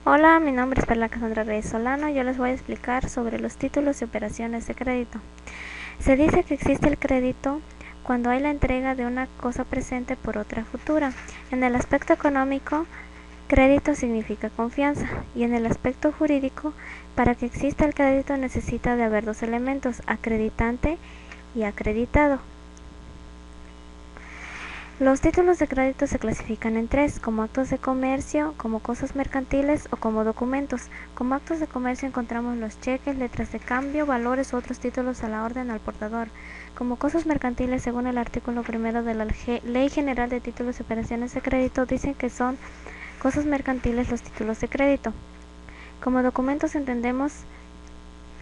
Hola, mi nombre es Perla Cassandra Reyes Solano. Yo les voy a explicar sobre los títulos y operaciones de crédito. Se dice que existe el crédito cuando hay la entrega de una cosa presente por otra futura. En el aspecto económico, crédito significa confianza, y en el aspecto jurídico, para que exista el crédito necesita de haber dos elementos, acreditante y acreditado. Los títulos de crédito se clasifican en tres: como actos de comercio, como cosas mercantiles o como documentos. Como actos de comercio encontramos los cheques, letras de cambio, valores u otros títulos a la orden al portador. Como cosas mercantiles, según el artículo 1 de la Ley General de Títulos y Operaciones de Crédito, dicen que son cosas mercantiles los títulos de crédito. Como documentos entendemos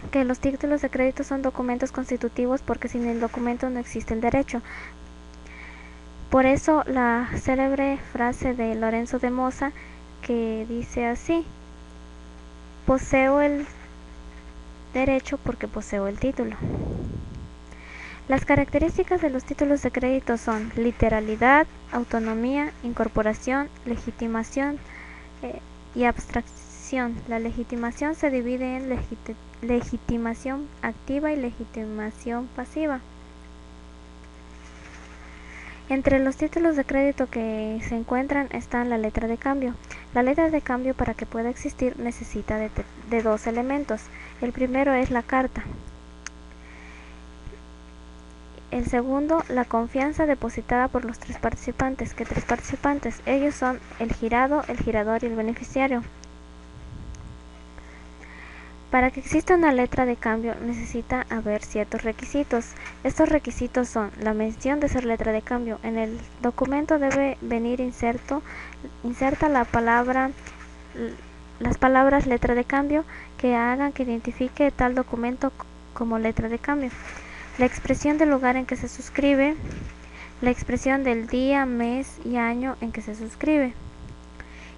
que los títulos de crédito son documentos constitutivos porque sin el documento no existe el derecho. Por eso la célebre frase de Lorenzo de Moza, que dice así: poseo el derecho porque poseo el título. Las características de los títulos de crédito son literalidad, autonomía, incorporación, legitimación y abstracción. La legitimación se divide en legitimación activa y legitimación pasiva. Entre los títulos de crédito que se encuentran están la letra de cambio. La letra de cambio, para que pueda existir, necesita de dos elementos. El primero es la carta. El segundo, la confianza depositada por los tres participantes. ¿Qué tres participantes? Ellos son el girado, el girador y el beneficiario. Para que exista una letra de cambio necesita haber ciertos requisitos. Estos requisitos son la mención de ser letra de cambio. En el documento debe venir inserta las palabras letra de cambio que hagan que identifique tal documento como letra de cambio. La expresión del lugar en que se suscribe, la expresión del día, mes y año en que se suscribe,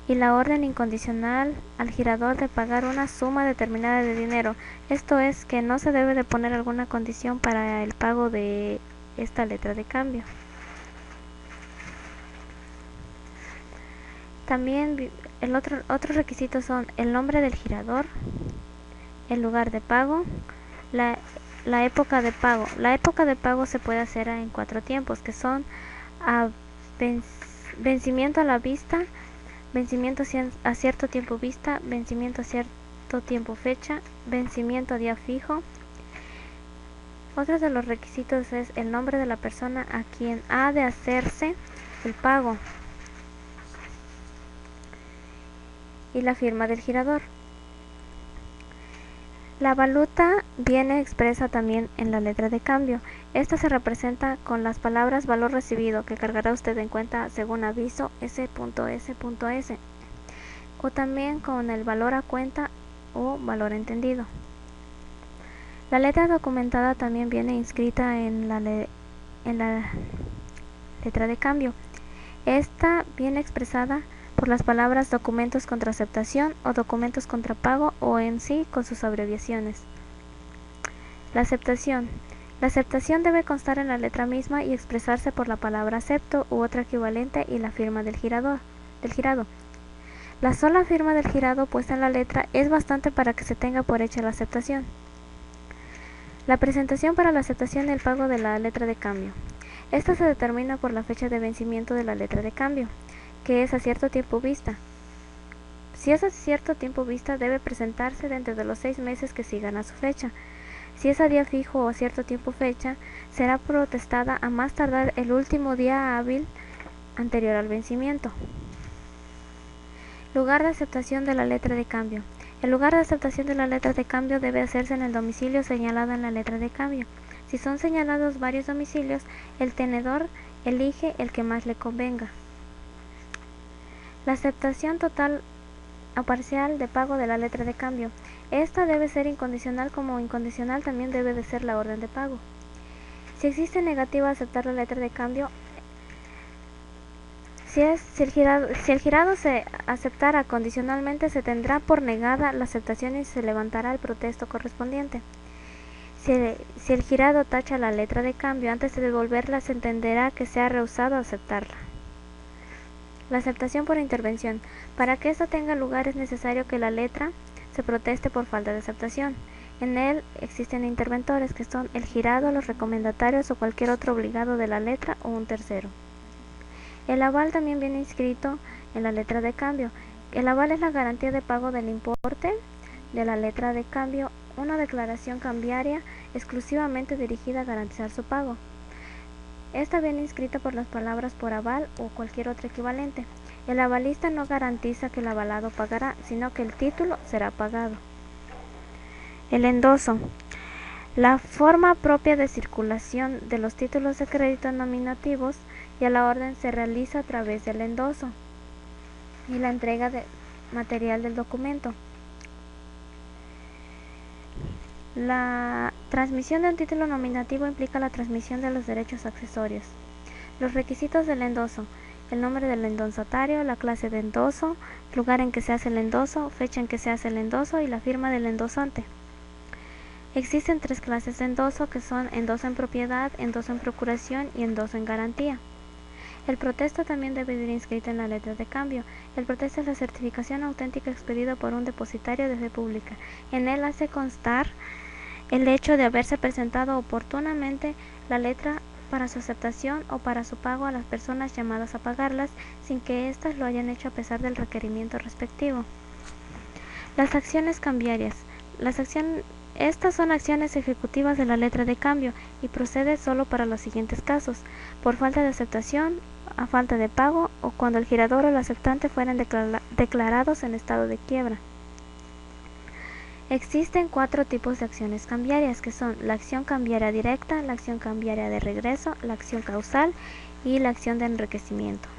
y la orden incondicional al girador de pagar una suma determinada de dinero. Esto es que no se debe de poner alguna condición para el pago de esta letra de cambio. También otros requisitos son el nombre del girador, el lugar de pago, la época de pago. La época de pago se puede hacer en 4 tiempos, que son vencimiento a la vista, vencimiento a cierto tiempo vista, vencimiento a cierto tiempo fecha, vencimiento a día fijo. Otro de los requisitos es el nombre de la persona a quien ha de hacerse el pago y la firma del girador. La valuta viene expresa también en la letra de cambio. Esta se representa con las palabras valor recibido, que cargará usted en cuenta según aviso S.S.S, o también con el valor a cuenta o valor entendido. La letra documentada también viene inscrita en la letra de cambio. Esta viene expresada por las palabras documentos contra aceptación o documentos contra pago, o en sí con sus abreviaciones. La aceptación. La aceptación debe constar en la letra misma y expresarse por la palabra acepto u otra equivalente y la firma del girado. La sola firma del girado puesta en la letra es bastante para que se tenga por hecha la aceptación. La presentación para la aceptación y el pago de la letra de cambio. Esta se determina por la fecha de vencimiento de la letra de cambio, que es a cierto tiempo vista. Si es a cierto tiempo vista, debe presentarse dentro de los 6 meses que sigan a su fecha. Si es a día fijo o a cierto tiempo fecha, será protestada a más tardar el último día hábil anterior al vencimiento. Lugar de aceptación de la letra de cambio. El lugar de aceptación de la letra de cambio debe hacerse en el domicilio señalado en la letra de cambio. Si son señalados varios domicilios, el tenedor elige el que más le convenga. La aceptación total o parcial de pago de la letra de cambio. Esta debe ser incondicional, como incondicional también debe de ser la orden de pago. Si existe negativa a aceptar la letra de cambio, si el girado se aceptara condicionalmente, se tendrá por negada la aceptación y se levantará el protesto correspondiente. Si el girado tacha la letra de cambio antes de devolverla, se entenderá que se ha rehusado a aceptarla. La aceptación por intervención. Para que esto tenga lugar es necesario que la letra se proteste por falta de aceptación. En él existen interventores que son el girado, los recomendatarios o cualquier otro obligado de la letra o un tercero. El aval también viene inscrito en la letra de cambio. El aval es la garantía de pago del importe de la letra de cambio, una declaración cambiaria exclusivamente dirigida a garantizar su pago. Esta viene inscrita por las palabras por aval o cualquier otro equivalente. El avalista no garantiza que el avalado pagará, sino que el título será pagado. El endoso. La forma propia de circulación de los títulos de crédito nominativos y a la orden se realiza a través del endoso y la entrega de material del documento. La transmisión de un título nominativo implica la transmisión de los derechos accesorios. Los requisitos del endoso: el nombre del endosatario, la clase de endoso, lugar en que se hace el endoso, fecha en que se hace el endoso y la firma del endosante. Existen 3 clases de endoso que son endoso en propiedad, endoso en procuración y endoso en garantía. El protesto también debe ir inscrito en la letra de cambio. El protesto es la certificación auténtica expedida por un depositario de fe pública. En él hace constar el hecho de haberse presentado oportunamente la letra para su aceptación o para su pago a las personas llamadas a pagarlas, sin que éstas lo hayan hecho a pesar del requerimiento respectivo. Las acciones cambiarias. Estas son acciones ejecutivas de la letra de cambio y procede solo para los siguientes casos: por falta de aceptación, a falta de pago o cuando el girador o el aceptante fueran declarados en estado de quiebra. Existen 4 tipos de acciones cambiarias, que son la acción cambiaria directa, la acción cambiaria de regreso, la acción causal y la acción de enriquecimiento.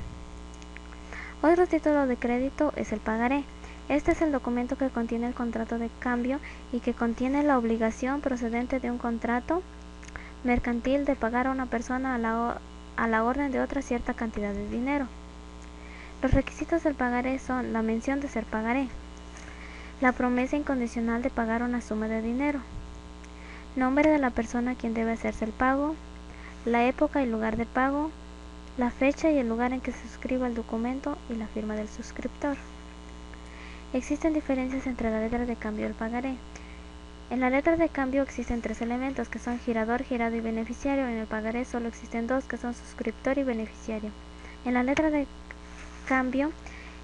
Otro título de crédito es el pagaré. Este es el documento que contiene el contrato de cambio y que contiene la obligación procedente de un contrato mercantil de pagar a una persona a la orden de otra cierta cantidad de dinero. Los requisitos del pagaré son la mención de ser pagaré, la promesa incondicional de pagar una suma de dinero, nombre de la persona a quien debe hacerse el pago, la época y lugar de pago, la fecha y el lugar en que se suscriba el documento y la firma del suscriptor. Existen diferencias entre la letra de cambio y el pagaré. En la letra de cambio existen 3 elementos que son girador, girado y beneficiario. En el pagaré solo existen 2 que son suscriptor y beneficiario. En la letra de cambio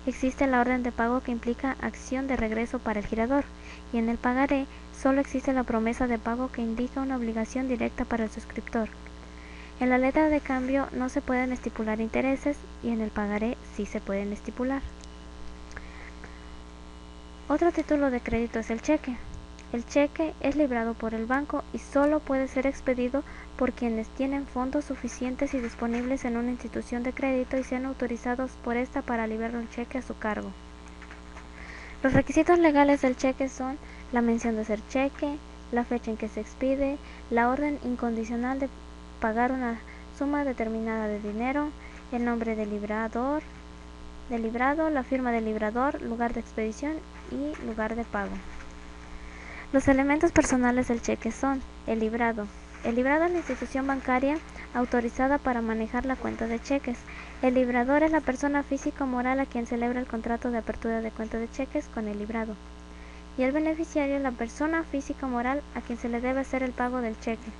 existe la orden de pago que implica acción de regreso para el girador, y en el pagaré solo existe la promesa de pago que indica una obligación directa para el suscriptor. En la letra de cambio no se pueden estipular intereses y en el pagaré sí se pueden estipular. Otro título de crédito es el cheque. El cheque es librado por el banco y solo puede ser expedido por quienes tienen fondos suficientes y disponibles en una institución de crédito y sean autorizados por esta para liberar un cheque a su cargo. Los requisitos legales del cheque son la mención de ser cheque, la fecha en que se expide, la orden incondicional de pagar una suma determinada de dinero, el nombre del librado, la firma del librador, lugar de expedición y lugar de pago. Los elementos personales del cheque son el librado. El librado es la institución bancaria autorizada para manejar la cuenta de cheques. El librador es la persona física o moral a quien celebra el contrato de apertura de cuenta de cheques con el librado. Y el beneficiario es la persona física o moral a quien se le debe hacer el pago del cheque.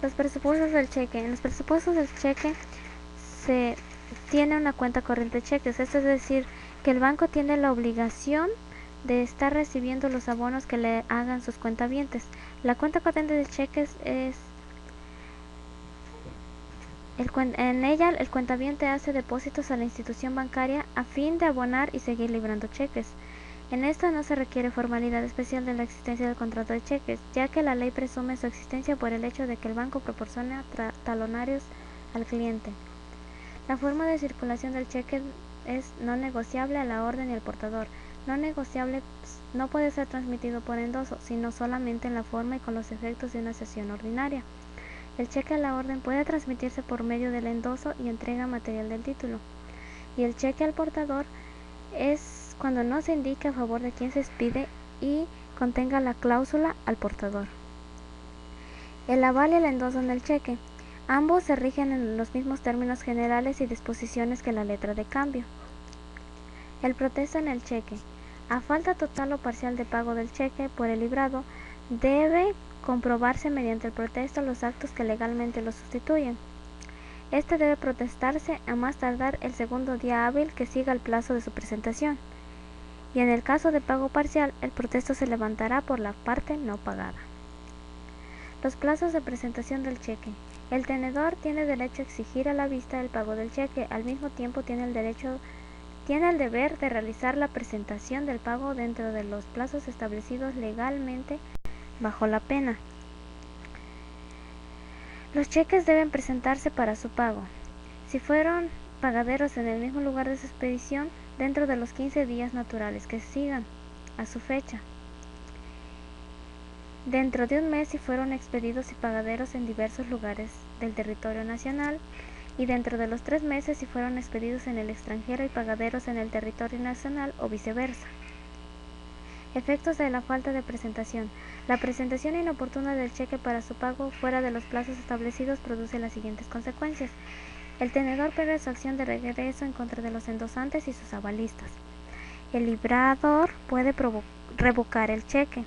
Los presupuestos del cheque. En los presupuestos del cheque se tiene una cuenta corriente de cheques. Esto es decir, que el banco tiene la obligación de estar recibiendo los abonos que le hagan sus cuentavientes. La cuenta corriente de cheques es en ella el cuentaviente hace depósitos a la institución bancaria a fin de abonar y seguir librando cheques. En esta no se requiere formalidad especial de la existencia del contrato de cheques, ya que la ley presume su existencia por el hecho de que el banco proporciona talonarios al cliente. La forma de circulación del cheque es no negociable a la orden y al portador. No negociable no puede ser transmitido por endoso, sino solamente en la forma y con los efectos de una sesión ordinaria. El cheque a la orden puede transmitirse por medio del endoso y entrega material del título. Y el cheque al portador es cuando no se indique a favor de quien se expide y contenga la cláusula al portador. El aval y el endoso en el cheque. Ambos se rigen en los mismos términos generales y disposiciones que la letra de cambio. El protesto en el cheque. A falta total o parcial de pago del cheque por el librado, debe comprobarse mediante el protesto los actos que legalmente lo sustituyen. Este debe protestarse a más tardar el segundo día hábil que siga el plazo de su presentación. Y en el caso de pago parcial, el protesto se levantará por la parte no pagada. Los plazos de presentación del cheque. El tenedor tiene derecho a exigir a la vista el pago del cheque. Al mismo tiempo tiene el deber de realizar la presentación del pago dentro de los plazos establecidos legalmente bajo la pena. Los cheques deben presentarse para su pago, si fueron pagaderos en el mismo lugar de su expedición, dentro de los 15 días naturales que sigan a su fecha. Dentro de un mes si fueron expedidos y pagaderos en diversos lugares del territorio nacional, y dentro de los 3 meses si fueron expedidos en el extranjero y pagaderos en el territorio nacional o viceversa. Efectos de la falta de presentación. La presentación inoportuna del cheque para su pago fuera de los plazos establecidos produce las siguientes consecuencias. El tenedor pierde su acción de regreso en contra de los endosantes y sus avalistas. El librador puede revocar el cheque.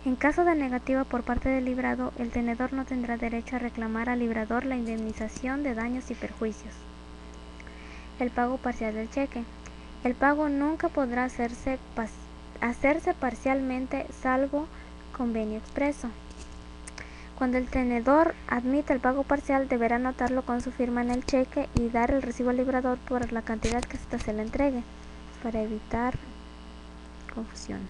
En caso de negativa por parte del librado, el tenedor no tendrá derecho a reclamar al librador la indemnización de daños y perjuicios. El pago parcial del cheque. El pago nunca podrá hacerse parcialmente salvo convenio expreso. Cuando el tenedor admita el pago parcial, deberá anotarlo con su firma en el cheque y dar el recibo al librador por la cantidad que ésta se le entregue, para evitar confusiones.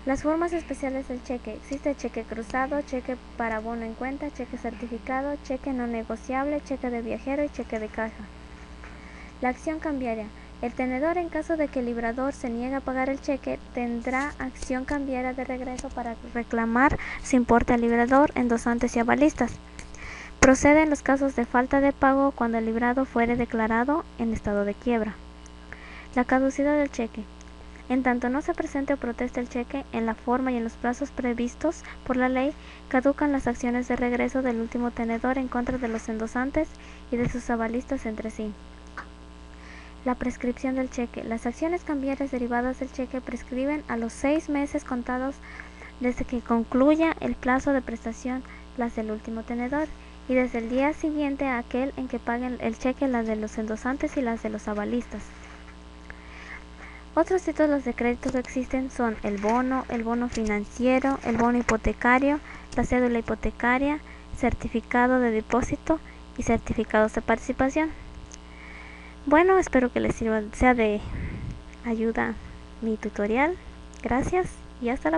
Las formas especiales del cheque. Existe cheque cruzado, cheque para abono en cuenta, cheque certificado, cheque no negociable, cheque de viajero y cheque de caja. La acción cambiaria. El tenedor, en caso de que el librador se niegue a pagar el cheque, tendrá acción cambiaria de regreso para reclamar su importe al librador, endosantes y avalistas. Procede en los casos de falta de pago cuando el librado fuere declarado en estado de quiebra. La caducidad del cheque. En tanto no se presente o proteste el cheque en la forma y en los plazos previstos por la ley, caducan las acciones de regreso del último tenedor en contra de los endosantes y de sus avalistas entre sí. La prescripción del cheque. Las acciones cambiarias derivadas del cheque prescriben a los 6 meses contados desde que concluya el plazo de prestación, las del último tenedor, y desde el día siguiente a aquel en que paguen el cheque las de los endosantes y las de los avalistas. Otros títulos de crédito que existen son el bono financiero, el bono hipotecario, la cédula hipotecaria, certificado de depósito y certificados de participación. Bueno, espero que les sea de ayuda mi tutorial. Gracias y hasta la próxima.